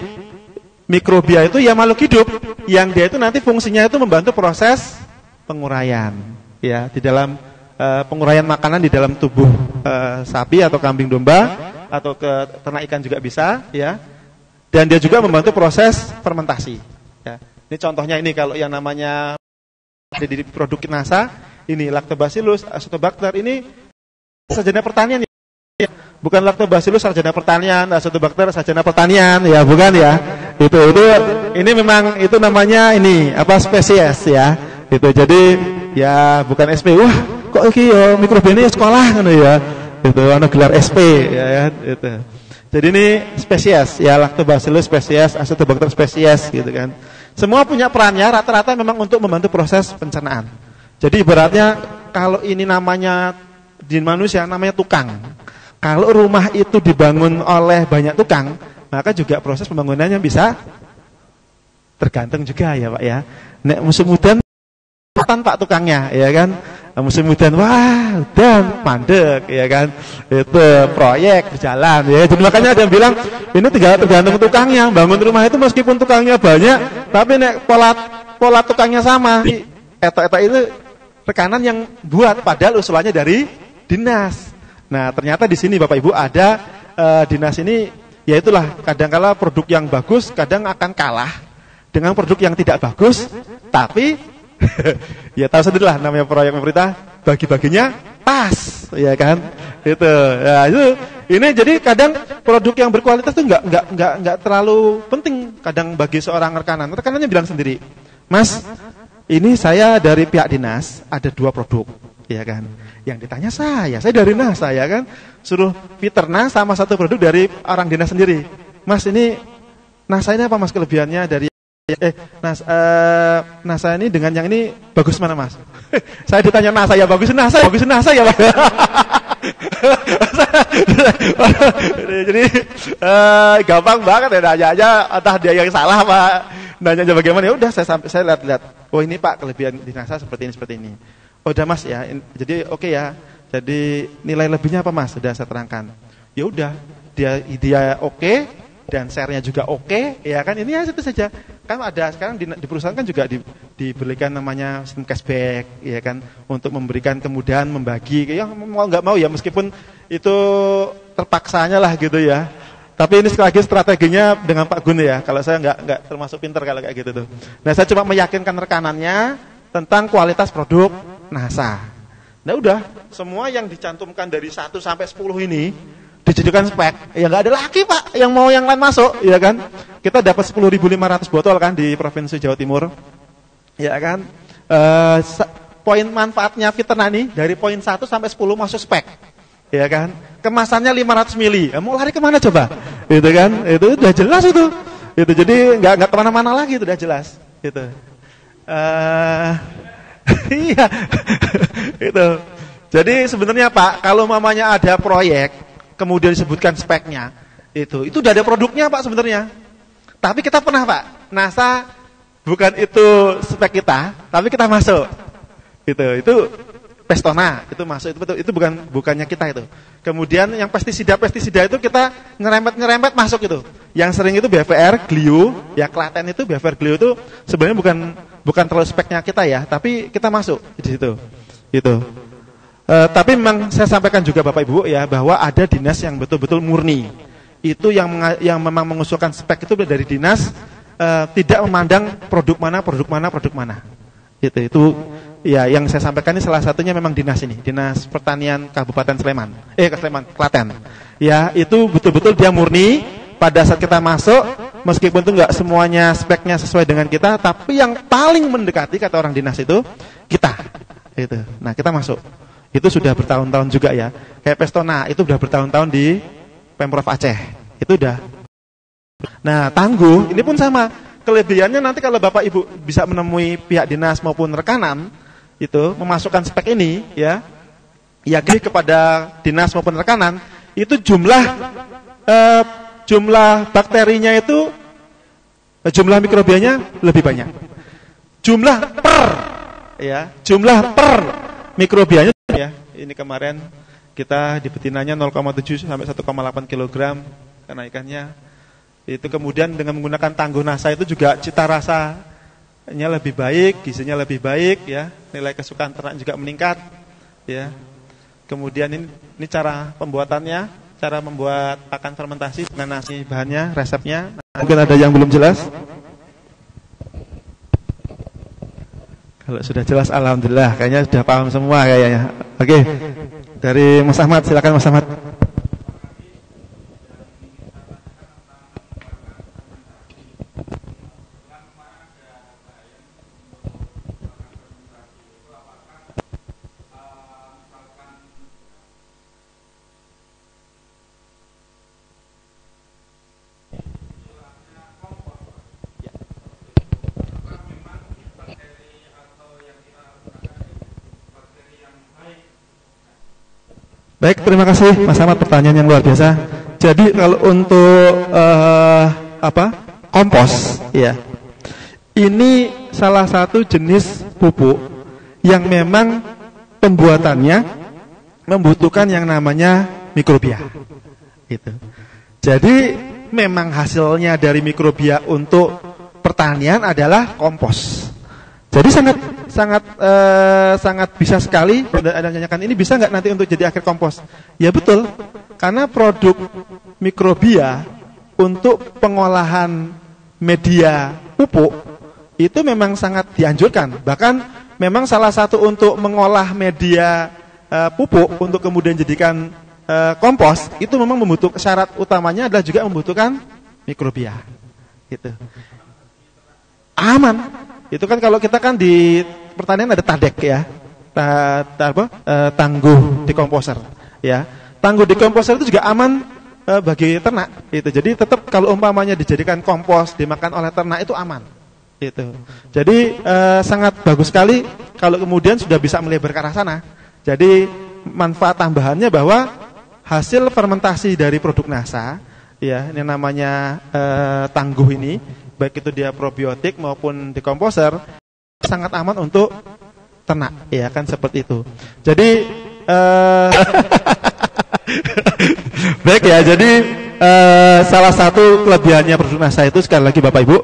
mikrobia itu ya makhluk hidup yang dia itu nanti fungsinya itu membantu proses penguraian, ya, di dalam penguraian makanan di dalam tubuh sapi atau kambing domba atau ke ternak ikan juga bisa, ya. Dan dia juga membantu proses fermentasi, ya. Ini contohnya ini kalau yang namanya di produk NASA, ini Lactobacillus acetobacter, ini sarjana pertanian ya. Bukan Lactobacillus sarjana pertanian, Acetobacter sarjana pertanian, ya, bukan ya. Itu ini memang itu namanya ini apa spesies ya. Itu jadi ya bukan SP. Wah, kok iki yo mikrobia ini sekolah ngono ya. Itu ana gelar SP ya, itu. Jadi ini spesies ya, Lactobacillus spesies, Acetobacter spesies gitu kan. Semua punya perannya, rata-rata memang untuk membantu proses pencernaan. Jadi ibaratnya kalau ini namanya di manusia namanya tukang. Kalau rumah itu dibangun oleh banyak tukang, maka juga proses pembangunannya bisa tergantung juga ya Pak ya. Nek musim hujan Pak tukangnya ya kan. Musim hujan wah dan mandek ya kan. Itu proyek berjalan ya. Jadi makanya ada yang bilang ini tergantung tukangnya. Bangun rumah itu meskipun tukangnya banyak, tapi nek pola tukangnya sama. Eta itu tekanan yang buat padahal usulannya dari dinas. Nah, ternyata di sini Bapak Ibu ada dinas ini, ya itulah kadang-kala produk yang bagus kadang akan kalah dengan produk yang tidak bagus, tapi ya tahu sendiri lah namanya proyek pemerintah, bagi-baginya pas, ya kan? Itu. Ya, ini jadi kadang produk yang berkualitas itu enggak terlalu penting kadang bagi seorang rekanan. Rekanannya bilang sendiri, "Mas, ini saya dari pihak dinas ada 2 produk." Ya kan? Yang ditanya saya dari NASA, ya kan? Suruh fitur NAS sama 1 produk dari orang dinas sendiri. "Mas, ini NASA ini apa Mas kelebihannya dari NASA ini dengan yang ini bagus mana Mas?" Saya ditanya NASA ya bagus NASA ya Pak. Jadi gampang banget ya nanya aja, entah dia yang salah Pak. Nanya aja bagaimana, ya udah saya lihat. Oh ini Pak kelebihan di NASA seperti ini. Oh udah Mas ya. Jadi oke ya. Jadi nilai lebihnya apa Mas? Sudah saya terangkan. Ya udah, dia oke. Dan share-nya juga oke, ya kan? Ini ya itu saja. Kan ada sekarang di perusahaan kan juga diberikan namanya sistem cashback, ya kan? Untuk memberikan kemudahan membagi, ya mau nggak mau ya meskipun itu terpaksanya lah gitu ya. Tapi ini sekali lagi strateginya dengan Pak Gun ya. Kalau saya nggak termasuk pinter kalau kayak gitu tuh. Nah saya cuma meyakinkan rekanannya tentang kualitas produk NASA. Nah udah, semua yang dicantumkan dari 1 sampai 10 ini dijadikan spek, ya nggak ada lagi Pak yang mau yang lain masuk, ya kan? Kita dapat 10.500 botol kan di Provinsi Jawa Timur, ya kan? Poin manfaatnya Fiterna nih dari poin 1 sampai 10 masuk spek, ya kan? Kemasannya 500 mili, mau lari kemana coba? Itu kan? Itu udah jelas itu jadi nggak kemana-mana lagi, itu udah jelas, gitu. Iya, itu. Jadi sebenarnya Pak, kalau mamanya ada proyek kemudian disebutkan speknya, itu udah ada produknya Pak sebenarnya. Tapi kita pernah Pak, NASA bukan itu spek kita, tapi kita masuk. Itu Pestona, itu masuk, itu bukannya kita itu. Kemudian yang pestisida itu kita nyerempet masuk itu. Yang sering itu BVR Glio, ya Klaten itu BVR Glio itu sebenarnya bukan terlalu speknya kita ya, tapi kita masuk di situ. Itu. Tapi memang saya sampaikan juga Bapak Ibu ya bahwa ada dinas yang betul-betul murni. Itu yang memang mengusulkan spek itu dari dinas, tidak memandang produk mana. Itu ya yang saya sampaikan ini salah satunya memang dinas ini, Dinas Pertanian Kabupaten Klaten. Ya, itu betul-betul dia murni pada saat kita masuk, meskipun itu enggak semuanya speknya sesuai dengan kita, tapi yang paling mendekati kata orang dinas itu kita. Itu. Nah, kita masuk. Itu sudah bertahun-tahun juga ya. Kayak Pestona itu sudah bertahun-tahun di Pemprov Aceh. Itu udah. Nah, Tangguh ini pun sama. Kelebihannya nanti kalau Bapak Ibu bisa menemui pihak dinas maupun rekanan itu memasukkan spek ini ya. Ya kepada dinas maupun rekanan itu jumlah bakterinya itu jumlah mikrobianya lebih banyak. Jumlah per mikrobianya ya, ini kemarin kita di betinanya 0,7 sampai 1,8 kg kenaikannya. Itu kemudian dengan menggunakan Tangguh NASA itu juga cita rasanya lebih baik, gizinya lebih baik ya, nilai kesukaan ternak juga meningkat ya. Kemudian ini cara pembuatannya, cara membuat pakan fermentasi dengan nasi bahannya, resepnya. Mungkin ada yang belum jelas? Kalau sudah jelas alhamdulillah, kayaknya sudah paham semua kayaknya. Oke. Dari Mas Ahmad, silakan Mas Ahmad. Baik, terima kasih Mas Ahmad, pertanyaan yang luar biasa. Jadi kalau untuk kompos, ya, ini salah satu jenis pupuk yang memang pembuatannya membutuhkan yang namanya mikrobia. Gitu. Jadi memang hasilnya dari mikrobia untuk pertanian adalah kompos. Jadi sangat bisa sekali. Ada yang nanyakan, ini bisa nggak nanti untuk jadi akhir kompos? Ya betul, karena produk mikrobia untuk pengolahan media pupuk itu memang sangat dianjurkan. Bahkan memang salah satu untuk mengolah media pupuk untuk kemudian jadikan kompos itu memang membutuhkan, syarat utamanya adalah juga membutuhkan mikrobia. Gitu. Aman. Itu kan kalau kita kan di pertanian ada TADEK ya. Tangguh dekomposer ya. Tangguh dekomposer itu juga aman bagi ternak itu. Jadi tetap kalau umpamanya dijadikan kompos dimakan oleh ternak itu aman. Itu. Jadi sangat bagus sekali kalau kemudian sudah bisa melebar ke arah sana. Jadi manfaat tambahannya bahwa hasil fermentasi dari produk NASA ya, ini namanya tangguh ini, baik itu dia probiotik maupun dekomposer, sangat aman untuk ternak, ya kan seperti itu. Jadi baik ya, jadi salah satu kelebihannya produk NASA itu sekali lagi Bapak Ibu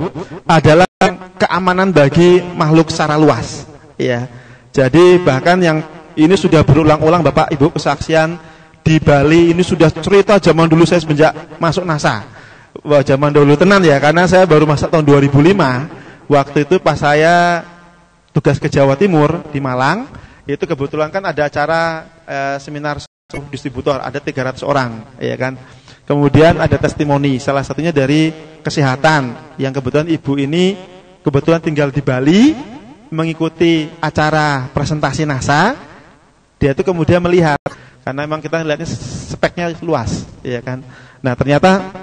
adalah keamanan bagi makhluk secara luas, ya. Jadi bahkan yang ini sudah berulang-ulang Bapak Ibu kesaksian di Bali ini sudah cerita zaman dulu saya semenjak masuk NASA. Wah, zaman dulu tenan ya, karena saya baru masuk tahun 2005. Waktu itu pas saya tugas ke Jawa Timur di Malang, itu kebetulan kan ada acara seminar distributor, ada 300 orang, ya kan. Kemudian ada testimoni, salah satunya dari kesehatan, yang kebetulan ibu ini kebetulan tinggal di Bali, mengikuti acara presentasi NASA. Dia itu kemudian melihat, karena memang kita lihatnya speknya luas, ya kan. Nah ternyata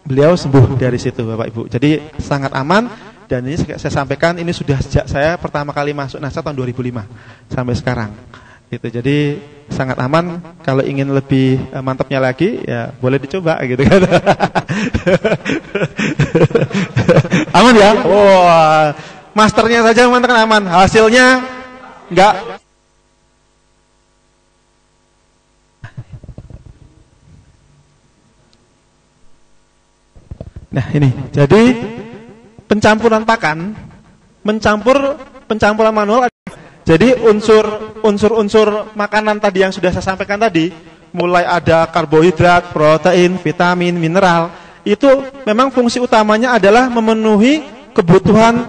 beliau sembuh dari situ Bapak Ibu. Jadi sangat aman, dan ini saya sampaikan ini sudah sejak saya pertama kali masuk NASA tahun 2005 sampai sekarang. Itu jadi sangat aman. Kalau ingin lebih mantapnya lagi ya boleh dicoba gitu kan. Aman ya? Wah, masternya saja mengatakan aman, hasilnya enggak. Nah ini, jadi pencampuran pakan, pencampuran manual. Jadi unsur-unsur makanan tadi yang sudah saya sampaikan tadi, mulai ada karbohidrat, protein, vitamin, mineral, itu memang fungsi utamanya adalah memenuhi kebutuhan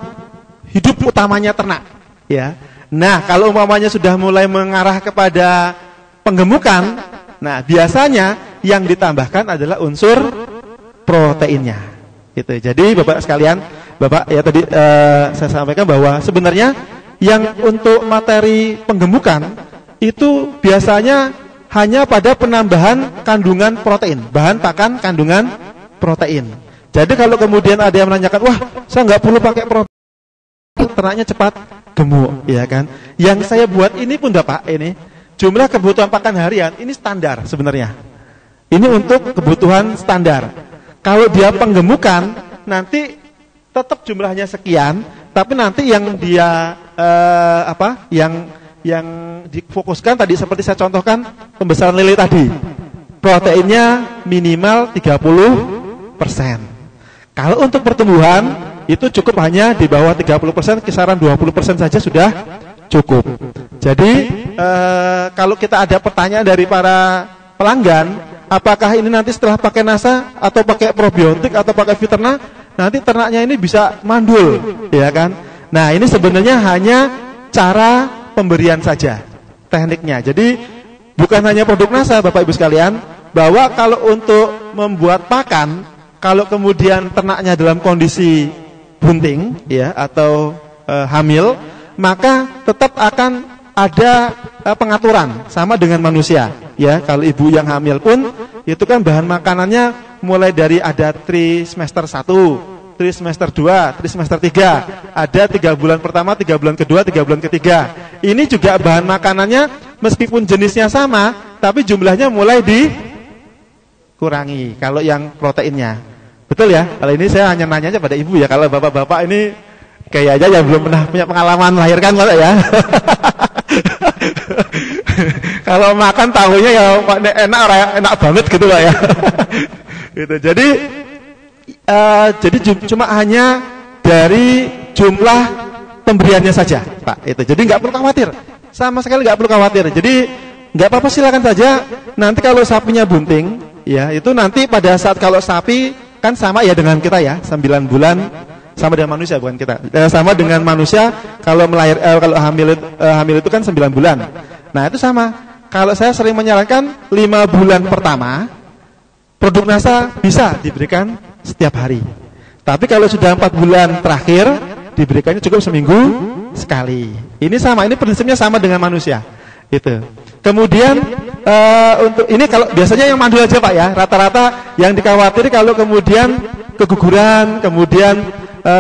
hidup utamanya ternak. Ya. Nah kalau umpamanya sudah mulai mengarah kepada penggemukan, nah biasanya yang ditambahkan adalah unsur proteinnya. Gitu. Jadi Bapak sekalian, Bapak ya tadi saya sampaikan bahwa sebenarnya yang untuk materi penggemukan itu biasanya hanya pada penambahan kandungan protein, bahan pakan kandungan protein. Jadi kalau kemudian ada yang menanyakan, wah saya nggak perlu pakai protein, ternaknya cepat gemuk, ya kan? Yang saya buat ini pun Bapak, ini jumlah kebutuhan pakan harian ini standar sebenarnya. Ini untuk kebutuhan standar. Kalau dia penggemukan, nanti tetap jumlahnya sekian, tapi nanti yang dia yang difokuskan tadi seperti saya contohkan pembesaran lele tadi, proteinnya minimal 30%. Kalau untuk pertumbuhan itu cukup hanya di bawah 30%, kisaran 20% saja sudah cukup. Jadi kalau kita ada pertanyaan dari para pelanggan, apakah ini nanti setelah pakai NASA atau pakai probiotik atau pakai Viterna, nanti ternaknya ini bisa mandul, ya kan? Nah, ini sebenarnya hanya cara pemberian saja, tekniknya. Jadi bukan hanya produk NASA, Bapak Ibu sekalian, bahwa kalau untuk membuat pakan, kalau kemudian ternaknya dalam kondisi bunting, ya, atau hamil, maka tetap akan ada pengaturan sama dengan manusia. Ya, kalau ibu yang hamil pun itu kan bahan makanannya mulai dari ada tri semester 1, tri semester 2, tri semester 3. Ada 3 bulan pertama, 3 bulan kedua, 3 bulan ketiga. Ini juga bahan makanannya meskipun jenisnya sama, tapi jumlahnya mulai dikurangi kalau yang proteinnya. Betul ya? Kalau ini saya hanya nanya aja pada ibu ya. Kalau bapak-bapak ini kayaknya yang belum pernah punya pengalaman melahirkan ya. Kalau makan tahunya ya enak banget gitu Pak ya. Gitu. Jadi cuma hanya dari jumlah pemberiannya saja, Pak. Itu. Jadi nggak perlu khawatir, sama sekali nggak perlu khawatir. Jadi nggak apa-apa, silakan saja. Nanti kalau sapinya bunting, ya itu nanti pada saat kalau sapi kan sama ya dengan kita ya, 9 bulan sama dengan manusia, bukan kita. Sama dengan manusia kalau kalau hamil itu kan 9 bulan. Nah, itu sama. Kalau saya sering menyarankan 5 bulan pertama produk NASA bisa diberikan setiap hari. Tapi kalau sudah 4 bulan terakhir diberikannya cukup seminggu sekali. Ini sama, ini prinsipnya sama dengan manusia. Itu. Kemudian untuk ini kalau biasanya yang mandul aja Pak ya, rata-rata yang dikhawatiri kalau kemudian keguguran, kemudian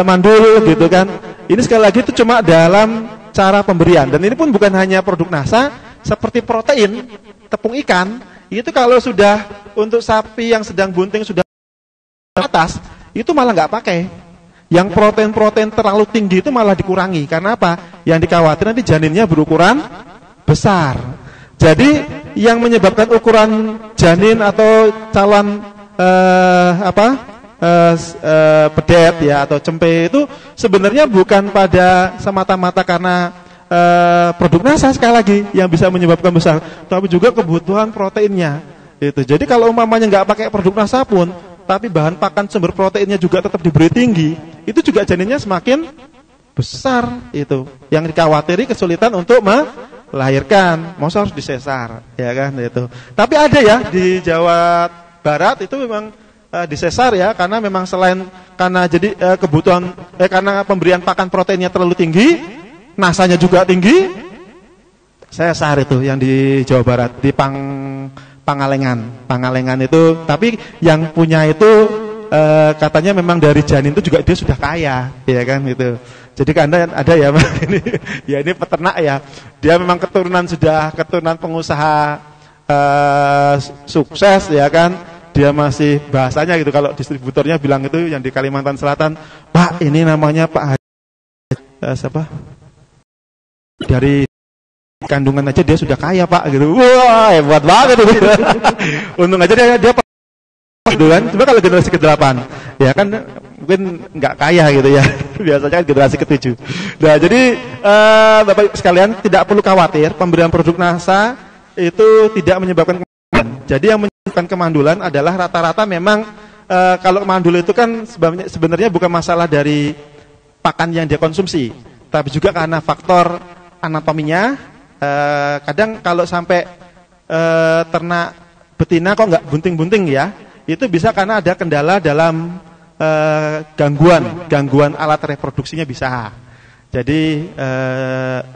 mandul gitu kan. Ini sekali lagi itu cuma dalam cara pemberian, dan ini pun bukan hanya produk NASA, seperti protein, tepung ikan, itu kalau sudah untuk sapi yang sedang bunting sudah atas, itu malah nggak pakai. Yang protein-protein terlalu tinggi itu malah dikurangi. Karena apa? Yang dikhawatir nanti janinnya berukuran besar. Jadi yang menyebabkan ukuran janin atau calon pedet ya atau cempe itu sebenarnya bukan pada semata-mata karena produk NASA sekali lagi yang bisa menyebabkan besar, tapi juga kebutuhan proteinnya. Itu. Jadi kalau umpamanya nggak pakai produk NASA pun, tapi bahan pakan sumber proteinnya juga tetap diberi tinggi, itu juga janinnya semakin besar. Itu. Yang dikhawatiri kesulitan untuk melahirkan, masa harus disesar, ya kan? Itu. Tapi ada ya di Jawa Barat itu memang disesar ya, karena memang selain karena jadi kebutuhan karena pemberian pakan proteinnya terlalu tinggi. NASA-nya juga tinggi, sesar itu yang di Jawa Barat, di Pangalengan itu, tapi yang punya itu katanya memang dari janin itu juga dia sudah kaya, ya kan gitu. Jadi kan ada ya ini, ya ini peternak ya, dia memang keturunan pengusaha sukses ya kan, dia masih bahasanya gitu kalau distributornya bilang itu yang di Kalimantan Selatan, Pak ini namanya Pak siapa? Dari kandungan aja dia sudah kaya Pak gitu. Wah hebat banget gitu. Untung aja dia gitu kan. Coba kalau generasi ke-8 ya kan mungkin nggak kaya gitu ya. Biasanya kan generasi ke-7. Nah jadi Bapak sekalian tidak perlu khawatir, pemberian produk NASA itu tidak menyebabkan kemandulan. Jadi yang menyebabkan kemandulan adalah rata-rata memang kalau mandul itu kan sebenarnya bukan masalah dari pakan yang dia konsumsi, tapi juga karena faktor anatominya. Kadang kalau sampai ternak betina kok nggak bunting-bunting ya, itu bisa karena ada kendala dalam gangguan alat reproduksinya bisa. Jadi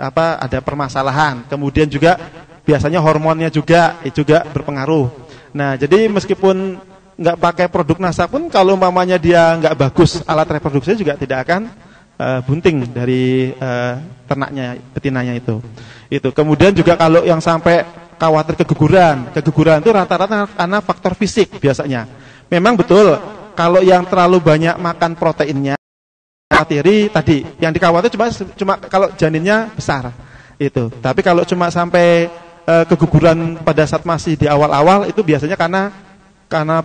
ada permasalahan. Kemudian juga biasanya hormonnya juga berpengaruh. Nah jadi meskipun nggak pakai produk NASA pun, kalau umpamanya dia nggak bagus alat reproduksinya juga tidak akan bunting dari ternaknya, betinanya itu. Kemudian juga kalau yang sampai khawatir keguguran itu rata-rata karena faktor fisik biasanya. Memang betul kalau yang terlalu banyak makan proteinnya, khawatiri tadi yang dikhawatir cuma kalau janinnya besar itu. Tapi kalau cuma sampai keguguran pada saat masih di awal-awal itu biasanya karena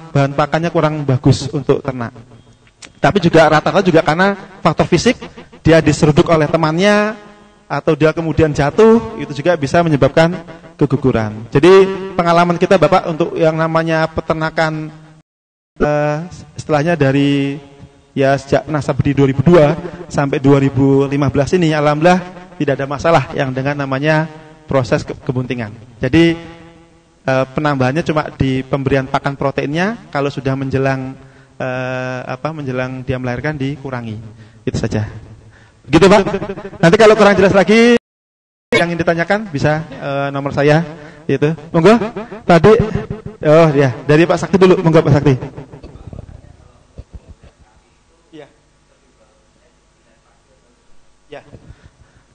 bahan pakannya kurang bagus untuk ternak. Tapi juga rata-rata juga karena faktor fisik, dia diseruduk oleh temannya atau dia kemudian jatuh, itu juga bisa menyebabkan keguguran. Jadi pengalaman kita Bapak untuk yang namanya peternakan setelahnya dari ya sejak NASA berdiri 2002 sampai 2015 ini alhamdulillah tidak ada masalah yang dengan namanya proses kebuntingan. Jadi penambahannya cuma di pemberian pakan proteinnya, kalau sudah menjelang dia melahirkan dikurangi. Itu saja. Gitu Pak. Nanti kalau kurang jelas lagi yang ingin ditanyakan bisa nomor saya itu. Monggo. Tadi ya, dari Pak Sakti dulu. Monggo Pak Sakti. Iya. Ya.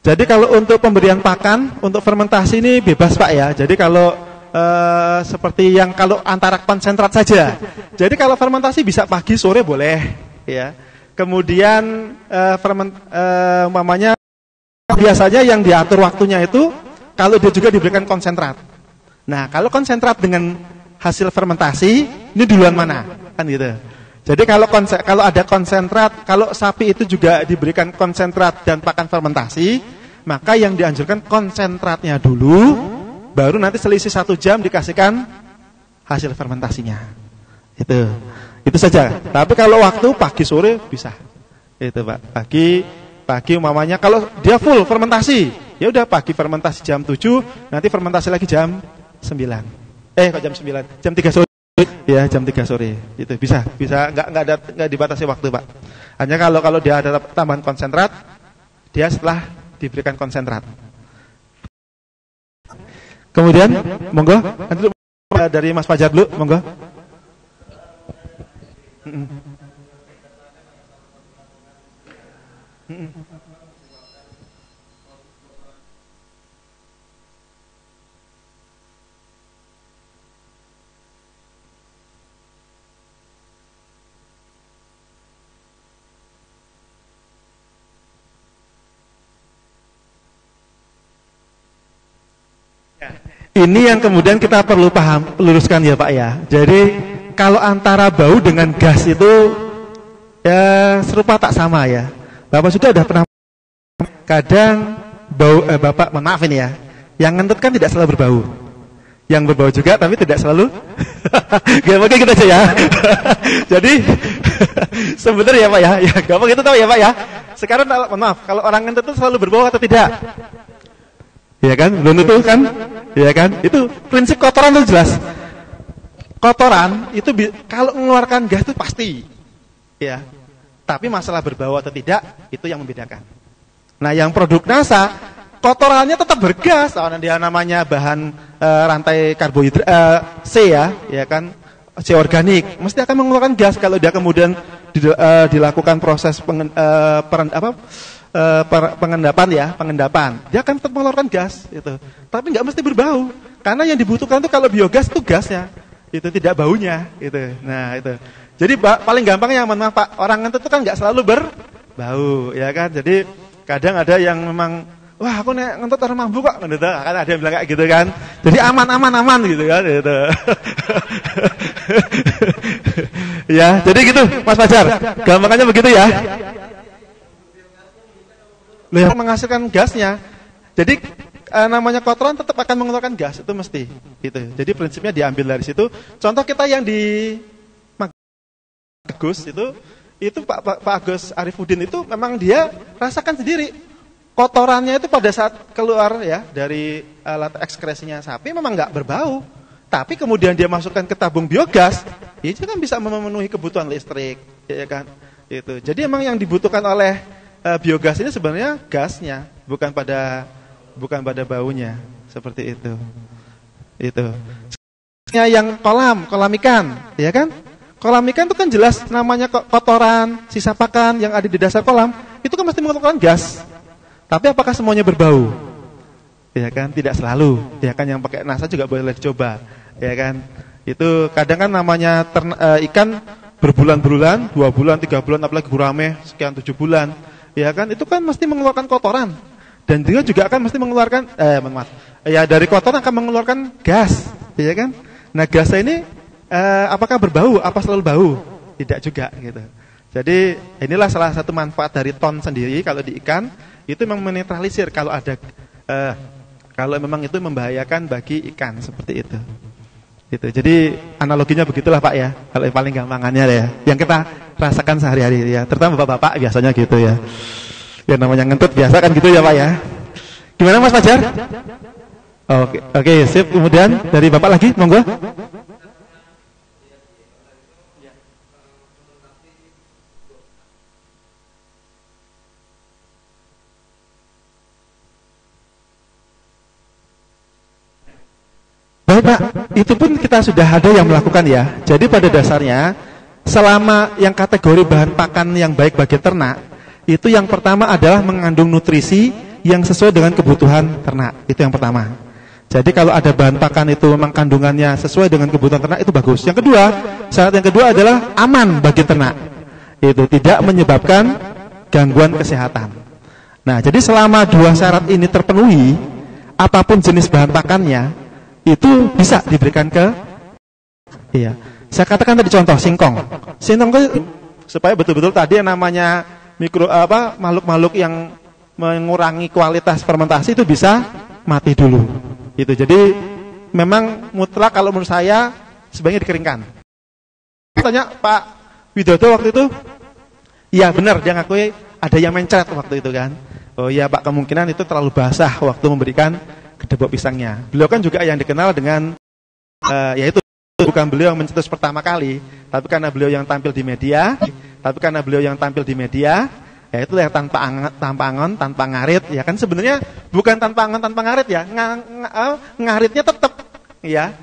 Jadi kalau untuk pemberian pakan untuk fermentasi ini bebas Pak ya. Jadi kalau seperti yang kalau antara konsentrat saja. Jadi kalau fermentasi bisa pagi sore boleh ya. Kemudian umpamanya biasanya yang diatur waktunya itu kalau dia juga diberikan konsentrat. Nah, kalau konsentrat dengan hasil fermentasi ini duluan mana? Kan gitu. Jadi kalau ada konsentrat, kalau sapi itu juga diberikan konsentrat dan pakan fermentasi, maka yang dianjurkan konsentratnya dulu, baru nanti selisih 1 jam dikasihkan hasil fermentasinya. Itu saja. Tapi kalau waktu pagi sore bisa. Itu Pak. Pagi umpamanya kalau dia full fermentasi, ya udah pagi fermentasi jam 7, nanti fermentasi lagi jam 9. Kok jam 9? Jam 3 sore. Ya, jam 3 sore. Itu bisa enggak dibatasi waktu, Pak. Hanya kalau dia ada tambahan konsentrat, dia setelah diberikan konsentrat. Kemudian, monggo, nanti dari Mas Fajar dulu, monggo. Ini yang kemudian kita perlu luruskan ya Pak ya. Jadi kalau antara bau dengan gas itu ya serupa tak sama ya. Bapak juga udah pernah kadang bau Bapak maaf ini ya. Yang ngentut kan tidak selalu berbau. Yang berbau juga tapi tidak selalu. Gak mungkin kita aja ya. Jadi sebenarnya ya Pak ya, gampang itu tahu ya Pak ya. Sekarang maaf, kalau orang ngentut itu selalu berbau atau tidak? Ya kan, belum tentu kan? Ya kan? Itu prinsip kotoran itu jelas. Kotoran itu kalau mengeluarkan gas itu pasti. Ya. Tapi masalah berbau atau tidak itu yang membedakan. Nah, yang produk NASA kotorannya tetap bergas, karena dia namanya bahan rantai karbohidrat C ya kan? C organik, mesti akan mengeluarkan gas kalau dia kemudian dilakukan proses pengendapan, dia akan tetap mengeluarkan gas itu. Tapi nggak mesti berbau, karena yang dibutuhkan itu kalau biogas itu gasnya, itu tidak baunya, itu. Nah itu. Jadi paling gampang yang memang Pak, orang ngentut itu kan nggak selalu berbau, ya kan. Jadi kadang ada yang memang, wah aku nek ngentut orang mampu kok, gitu. Kan ada yang bilang kayak gitu kan. Jadi aman gitu kan, gitu. Ya, jadi gitu Mas Fajar, gampangannya begitu ya. Yang menghasilkan gasnya. Jadi namanya kotoran tetap akan mengeluarkan gas, itu mesti. Gitu. Jadi prinsipnya diambil dari situ. Contoh kita yang di Agus itu Pak Agus Arifuddin itu memang dia rasakan sendiri. Kotorannya itu pada saat keluar ya dari alat ekskresinya sapi memang nggak berbau. Tapi kemudian dia masukkan ke tabung biogas, itu kan bisa memenuhi kebutuhan listrik, ya kan? Itu. Jadi memang yang dibutuhkan oleh biogas ini sebenarnya gasnya, bukan pada baunya, seperti itu. Itu. Yang kolam ikan, ya kan? Kolam ikan itu kan jelas namanya kotoran, sisa pakan yang ada di dasar kolam, itu kan mesti mengeluarkan gas. Tapi apakah semuanya berbau? Ya kan, tidak selalu. Ya kan, yang pakai NASA juga boleh dicoba. Ya kan? Itu kadang kan namanya ikan berbulan-bulan, 2 bulan, 3 bulan, apalagi gurame sekian 7 bulan. Ya kan, itu kan mesti mengeluarkan kotoran. Dan dia juga akan mesti mengeluarkan dari kotoran akan mengeluarkan gas, ya kan? Nah, gasnya ini apakah berbau? Apa selalu bau? Tidak juga gitu. Jadi, inilah salah satu manfaat dari ton sendiri kalau di ikan, itu memang menetralisir kalau ada kalau memang itu membahayakan bagi ikan seperti itu. Gitu. Jadi analoginya begitulah Pak ya. Kalau yang paling gampangannya ya, yang kita rasakan sehari-hari ya, terutama bapak-bapak biasanya gitu ya. Yang namanya ngentut biasa kan gitu ya Pak ya. Gimana Mas Fajar? Oke, sip. Kemudian dari Bapak lagi, monggo. Baik Pak, itu pun kita sudah ada yang melakukan ya. Jadi pada dasarnya selama yang kategori bahan pakan yang baik bagi ternak, itu yang pertama adalah mengandung nutrisi yang sesuai dengan kebutuhan ternak. Itu yang pertama. Jadi kalau ada bahan pakan itu memang kandungannya sesuai dengan kebutuhan ternak, itu bagus. Yang kedua, syarat yang kedua adalah aman bagi ternak. Itu tidak menyebabkan gangguan kesehatan. Nah, jadi selama 2 syarat ini terpenuhi, apapun jenis bahan pakannya itu bisa diberikan ke Saya katakan tadi contoh singkong. Singkong itu supaya betul-betul tadi yang namanya makhluk-makhluk yang mengurangi kualitas fermentasi itu bisa mati dulu. Itu. Jadi memang mutlak kalau menurut saya sebaiknya dikeringkan. Tanya Pak Widodo waktu itu, iya benar dia ngakui ada yang mencret waktu itu kan. Oh iya Pak, kemungkinan itu terlalu basah waktu memberikan kedebok pisangnya. Beliau kan juga yang dikenal dengan yaitu bukan beliau yang mencetus pertama kali, tapi karena beliau yang tampil di media, yaitu yang tanpa angon, tanpa ngarit, ya kan sebenarnya bukan tanpa angon, tanpa ngarit ya, ngaritnya tetap, ya,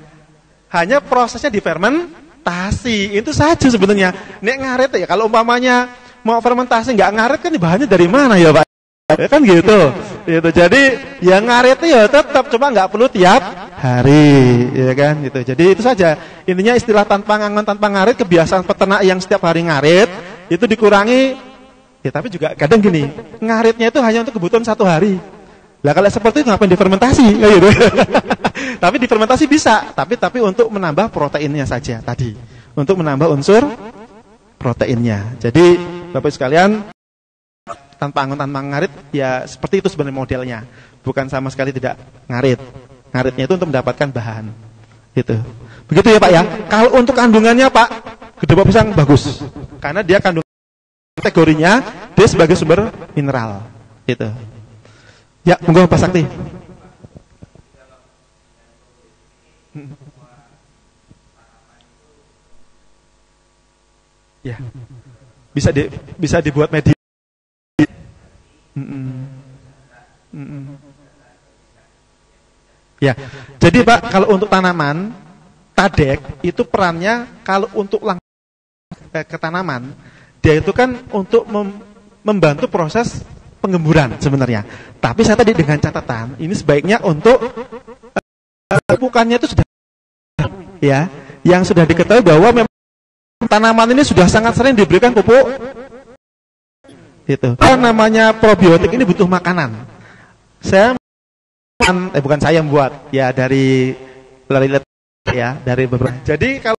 hanya prosesnya difermentasi, itu saja sebenarnya. Nek ngarit ya, kalau umpamanya mau fermentasi nggak ngarit kan bahannya dari mana ya Pak? Ya kan gitu. Jadi yang ngarit ya tetap, cuma nggak perlu tiap hari, ya kan gitu. Jadi itu saja. Intinya istilah tanpa angon, tanpa ngarit, kebiasaan peternak yang setiap hari ngarit itu dikurangi. Ya tapi juga kadang gini, ngaritnya itu hanya untuk kebutuhan 1 hari. Lah kalau seperti itu ngapain difermentasi? Kayak gitu. Tapi difermentasi bisa, tapi untuk menambah proteinnya saja tadi. Untuk menambah unsur proteinnya. Jadi Bapak sekalian, tanpa angon, tanpa ngarit, ya seperti itu sebenarnya modelnya. Bukan sama sekali tidak ngarit. Ngaritnya itu untuk mendapatkan bahan. Gitu. Begitu ya Pak ya. Kalau untuk kandungannya Pak, kedebok pisang bagus. Karena dia kandungan kategorinya dia sebagai sumber mineral. Gitu. Ya, monggo Pak Sakti. Ya. Bisa dibuat media. Ya, jadi Pak, kalau untuk tanaman tadek itu perannya kalau untuk langsung ke tanaman, dia itu kan untuk membantu proses penggemburan sebenarnya. Tapi saya tadi dengan catatan, ini sebaiknya untuk pupukannya itu sudah, ya, yang sudah diketahui bahwa memang tanaman ini sudah sangat sering diberikan pupuk. Itu. Namanya probiotik ini butuh makanan. Bukan saya yang buat, ya dari ya dari beberapa. Jadi kalau